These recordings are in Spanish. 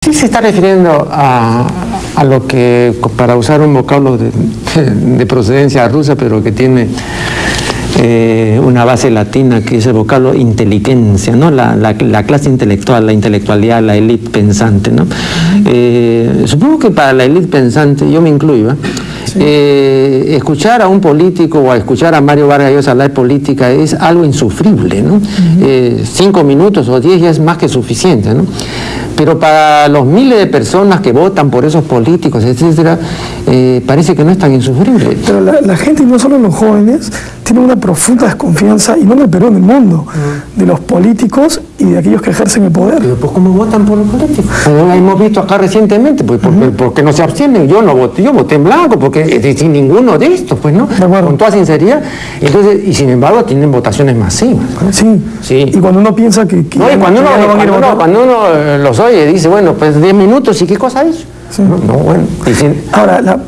Sí se está refiriendo a lo que, para usar un vocablo de procedencia rusa, pero que tiene una base latina, que es el vocablo inteligencia, ¿no? La clase intelectual, la intelectualidad, la élite pensante, ¿no? Supongo que para la élite pensante, yo me incluyo, escuchar a un político o a escuchar a Mario Vargas Llosa hablar de política es algo insufrible, ¿no? 5 minutos o 10 ya es más que suficiente, ¿no? Pero para los miles de personas que votan por esos políticos, etcétera, parece que no es tan insufrible. Pero la gente, y no solo los jóvenes, tiene una profunda desconfianza, y no en el Perú, en el mundo, de los políticos y de aquellos que ejercen el poder. Pero pues ¿cómo votan por los políticos? Hemos visto acá recientemente, pues porque no se abstienen. Yo no voté, yo voté en blanco, porque sin ninguno de estos, pues no, con toda sinceridad. Entonces, y sin embargo tienen votaciones masivas. Sí. Y cuando uno piensa que no, y cuando uno los oye, dice, bueno, pues 10 minutos, ¿y qué cosa es? Sí. Bueno. Ahora,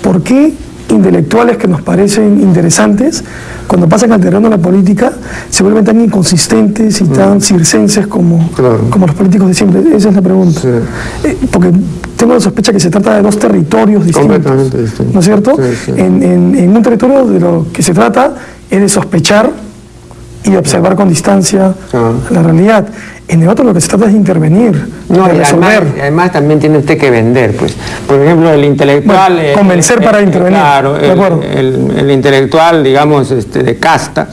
¿por qué intelectuales que nos parecen interesantes, cuando pasan al terreno de la política, se vuelven tan inconsistentes y tan circenses como los políticos de siempre? Esa es la pregunta. Porque tengo la sospecha que se trata de dos territorios distintos. Completamente distintos. ¿No es cierto? Sí. En un territorio de lo que se trata es de sospechar y de observar con distancia la realidad. En el otro lo que se trata es de intervenir, de resolver. Además también tiene usted que vender, pues. Por ejemplo, el intelectual... convencer para intervenir. Claro, el intelectual, digamos, de casta,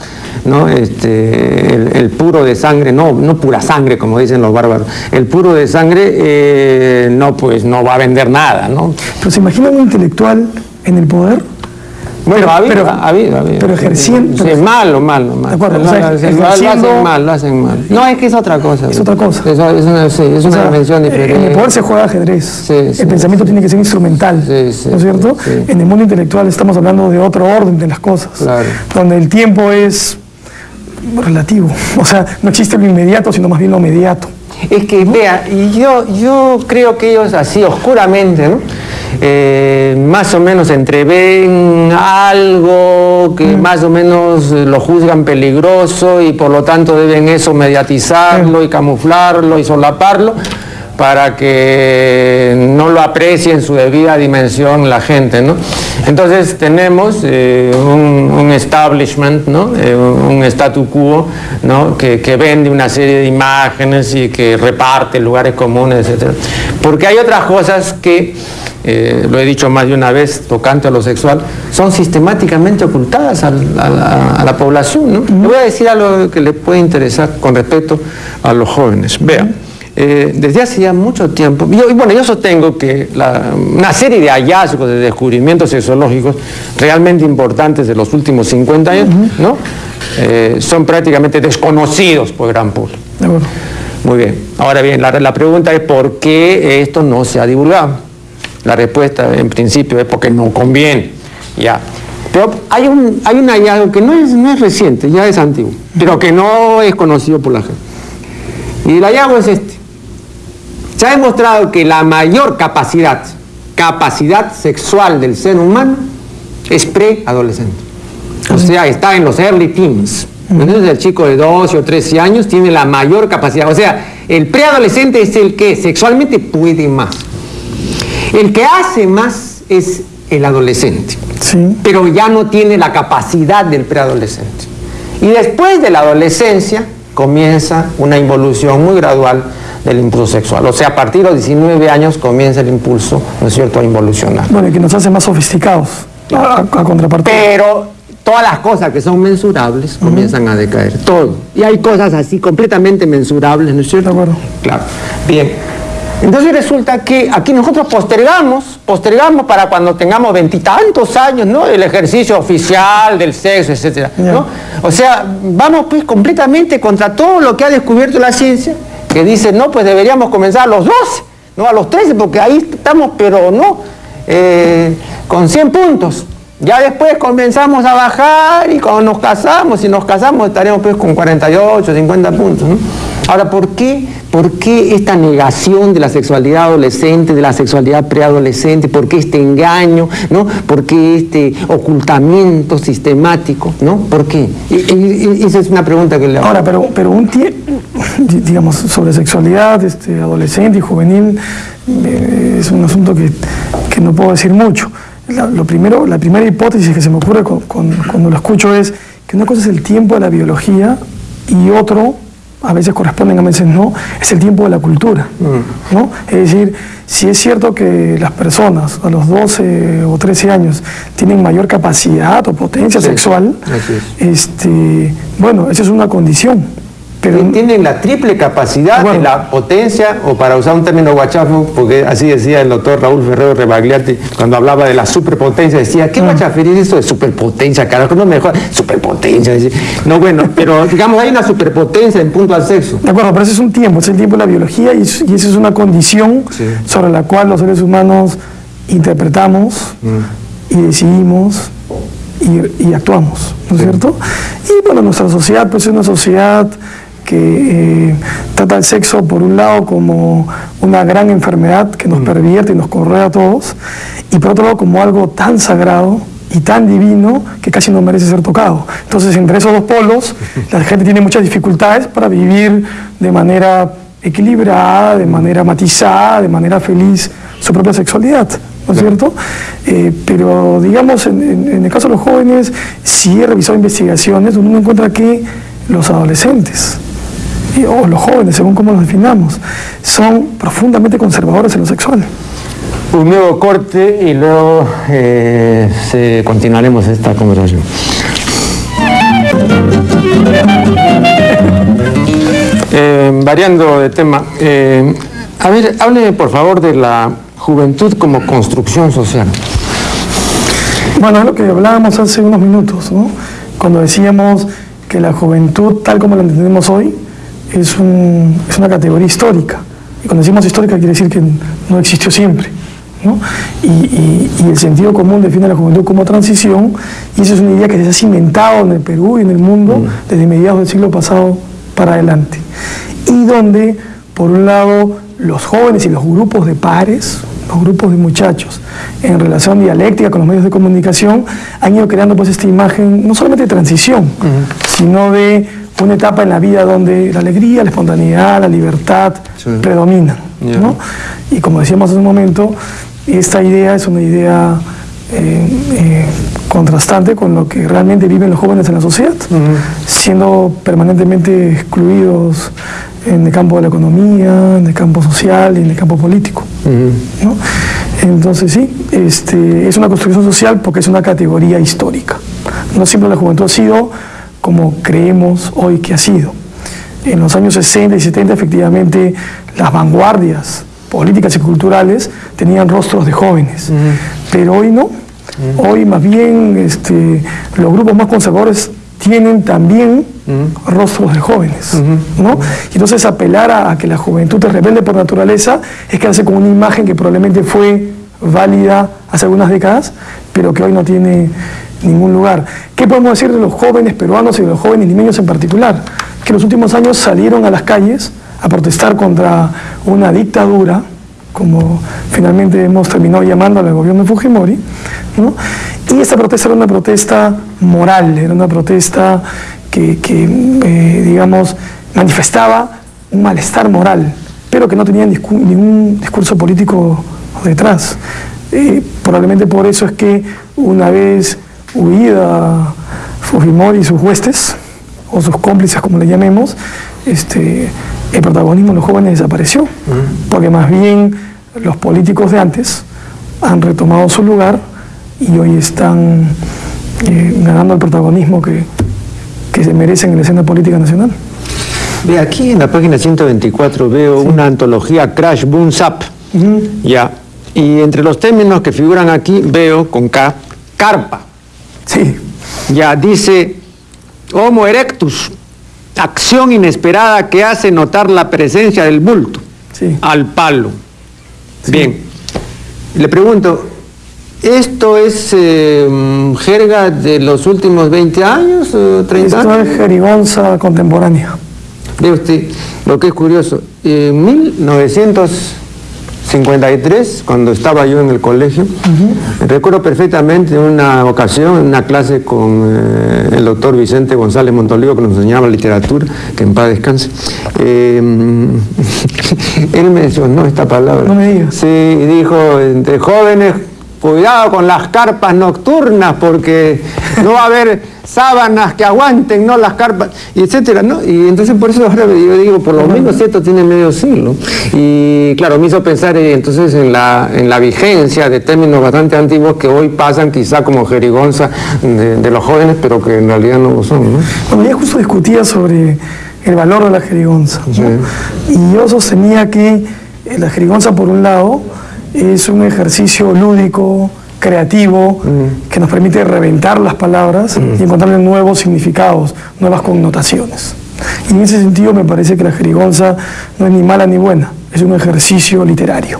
¿no? El puro de sangre, no pura sangre, como dicen los bárbaros. El puro de sangre, pues no va a vender nada, ¿no? Pero ¿se imagina un intelectual en el poder? Bueno, ha habido. Pero ejerciendo... Sí, malo. De acuerdo, lo hacen mal. No, es que es otra cosa. Es otra cosa. Es una dimensión diferente. En el poder se juega ajedrez. El pensamiento tiene que ser instrumental, ¿no es cierto? Sí. En el mundo intelectual estamos hablando de otro orden de las cosas, donde el tiempo es relativo. O sea, no existe lo inmediato, sino más bien lo mediato. Es que, vea, y yo creo que ellos así oscuramente, ¿no? Más o menos entreven algo que más o menos lo juzgan peligroso y por lo tanto deben eso mediatizarlo y camuflarlo y solaparlo para que no lo aprecie en su debida dimensión la gente, ¿no? Entonces tenemos un establishment, ¿no? Un statu quo, ¿no? que vende una serie de imágenes y que reparte lugares comunes, etc. Porque hay otras cosas que, lo he dicho más de una vez, tocante a lo sexual, son sistemáticamente ocultadas a la población, ¿no? Le voy a decir algo que le puede interesar con respecto a los jóvenes. Vean. Desde hace ya mucho tiempo, yo sostengo que una serie de hallazgos, de descubrimientos sexológicos realmente importantes de los últimos 50 años, ¿no? Son prácticamente desconocidos por gran público. Muy bien. Ahora bien, la pregunta es ¿por qué esto no se ha divulgado? La respuesta, en principio, es porque no conviene. Ya. Pero hay un hallazgo que no es reciente, ya es antiguo, pero que no es conocido por la gente. Y el hallazgo es este. Se ha demostrado que la mayor capacidad sexual del ser humano es preadolescente. O sea, está en los early teens. Entonces el chico de 12 o 13 años tiene la mayor capacidad. O sea, el preadolescente es el que sexualmente puede más. El que hace más es el adolescente. Pero ya no tiene la capacidad del preadolescente. Y después de la adolescencia comienza una involución muy gradual del impulso sexual. O sea, a partir de los 19 años comienza el impulso, ¿no es cierto?, a involucionar. Bueno, y que nos hace más sofisticados, a contrapartida. Pero todas las cosas que son mensurables comienzan a decaer, todo. Y hay cosas así completamente mensurables, ¿no es cierto? De acuerdo. Claro. Bien. Entonces resulta que aquí nosotros postergamos para cuando tengamos 20 y tantos años, ¿no? El ejercicio oficial del sexo, etcétera, ¿no? O sea, vamos pues completamente contra todo lo que ha descubierto la ciencia, que dice, no, pues deberíamos comenzar a los 12, no a los 13, porque ahí estamos, pero no, con 100 puntos. Ya después comenzamos a bajar y cuando nos casamos, si nos casamos estaremos pues con 48, 50 puntos, ¿no? Ahora, ¿por qué esta negación de la sexualidad adolescente, de la sexualidad preadolescente? ¿Por qué este engaño, ¿no? ¿Por qué este ocultamiento sistemático, ¿no? ¿Por qué? Esa es una pregunta que le hago. Ahora, pero digamos, sobre sexualidad adolescente y juvenil, es un asunto que no puedo decir mucho. La primera hipótesis que se me ocurre cuando lo escucho es que una cosa es el tiempo de la biología y otro, a veces corresponden, a veces no, es el tiempo de la cultura, ¿no? Es decir, si es cierto que las personas a los 12 o 13 años tienen mayor capacidad o potencia sexual, bueno, esa es una condición. Pero tienen la triple capacidad de la potencia, o para usar un término guachafo, porque así decía el doctor Raúl Ferrero Rebagliati cuando hablaba de la superpotencia, decía, ¿qué guachafería es eso de superpotencia? Carajo, no me jodas, superpotencia. No, bueno, pero digamos, hay una superpotencia en punto al sexo. De acuerdo, pero ese es un tiempo, es el tiempo de la biología y esa es una condición sobre la cual los seres humanos interpretamos y decidimos y actuamos, ¿no es cierto? Y bueno, nuestra sociedad pues es una sociedad que trata el sexo por un lado como una gran enfermedad que nos pervierte y nos corroe a todos, y por otro lado como algo tan sagrado y tan divino que casi no merece ser tocado. Entonces, entre esos dos polos, la gente tiene muchas dificultades para vivir de manera equilibrada, de manera matizada, de manera feliz su propia sexualidad, ¿no es cierto? Pero digamos, en el caso de los jóvenes, sí he revisado investigaciones donde uno encuentra que los adolescentes o los jóvenes, según cómo los definamos, son profundamente conservadores en lo sexual. Un nuevo corte y luego continuaremos esta conversación. Variando de tema, a ver, hábleme por favor de la juventud como construcción social. Bueno, es lo que hablábamos hace unos minutos, ¿no? Cuando decíamos que la juventud, tal como la entendemos hoy, es una categoría histórica. Y cuando decimos histórica quiere decir que no existió siempre, ¿no? Y el sentido común define a la juventud como transición, y esa es una idea que se ha cimentado en el Perú y en el mundo desde mediados del siglo pasado para adelante. Y donde, por un lado, los jóvenes y los grupos de pares, los grupos de muchachos, en relación dialéctica con los medios de comunicación, han ido creando pues esta imagen, no solamente de transición, sino de una etapa en la vida donde la alegría, la espontaneidad, la libertad predominan, ¿no? Y como decíamos hace un momento, esta idea es una idea contrastante con lo que realmente viven los jóvenes en la sociedad, siendo permanentemente excluidos en el campo de la economía, en el campo social y en el campo político, ¿no? Entonces sí, es una construcción social porque es una categoría histórica. No siempre la juventud ha sido como creemos hoy que ha sido. En los años 60 y 70 efectivamente las vanguardias políticas y culturales tenían rostros de jóvenes, pero hoy no. Hoy más bien los grupos más conservadores tienen también rostros de jóvenes, ¿no? Y entonces apelar a que la juventud es rebelde por naturaleza es quedarse con una imagen que probablemente fue válida hace algunas décadas, pero que hoy no tiene ningún lugar. ¿Qué podemos decir de los jóvenes peruanos y de los jóvenes limeños en particular? Que en los últimos años salieron a las calles a protestar contra una dictadura, como finalmente hemos terminado llamándole al gobierno de Fujimori, ¿no? Y esta protesta era una protesta moral, era una protesta que digamos, manifestaba un malestar moral, pero que no tenía ningún discurso político detrás. Probablemente por eso es que una vez huida Fujimori y sus huestes, o sus cómplices como le llamemos, el protagonismo de los jóvenes desapareció, porque más bien los políticos de antes han retomado su lugar y hoy están ganando el protagonismo que se merecen en la escena política nacional. Ve, aquí en la página 124 veo una antología Crash Boom Zap, ya, y entre los términos que figuran aquí veo con K, carpa. Sí. Ya, dice Homo erectus, acción inesperada que hace notar la presencia del bulto al palo. Bien, le pregunto, ¿esto es jerga de los últimos 20 años o 30 años? Esto es jerigonza contemporánea. Ve usted, lo que es curioso, en 1960 53, cuando estaba yo en el colegio. Recuerdo perfectamente una ocasión, una clase con el doctor Vicente González Montolivo, que nos enseñaba literatura, que en paz descanse. Él mencionó esta palabra. No me digas. Sí, y dijo, entre jóvenes, cuidado con las carpas nocturnas, porque no va a haber sábanas que aguanten, ¿no? Las carpas, y etcétera, ¿no? Y entonces por eso ahora yo digo, por lo menos esto tiene medio siglo. Y claro, me hizo pensar entonces en la vigencia de términos bastante antiguos que hoy pasan quizá como jerigonza de los jóvenes, pero que en realidad no lo son, ¿no? Bueno, ya justo discutía sobre el valor de la jerigonza, ¿no? Sí. Y yo sostenía que la jerigonza, por un lado, es un ejercicio lúdico, creativo, que nos permite reventar las palabras y encontrarle nuevos significados, nuevas connotaciones. Y en ese sentido me parece que la jerigonza no es ni mala ni buena, es un ejercicio literario.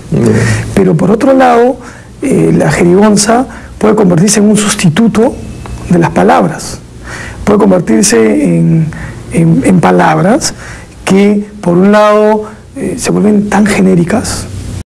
Pero por otro lado, la jerigonza puede convertirse en un sustituto de las palabras, puede convertirse en palabras que por un lado se vuelven tan genéricas,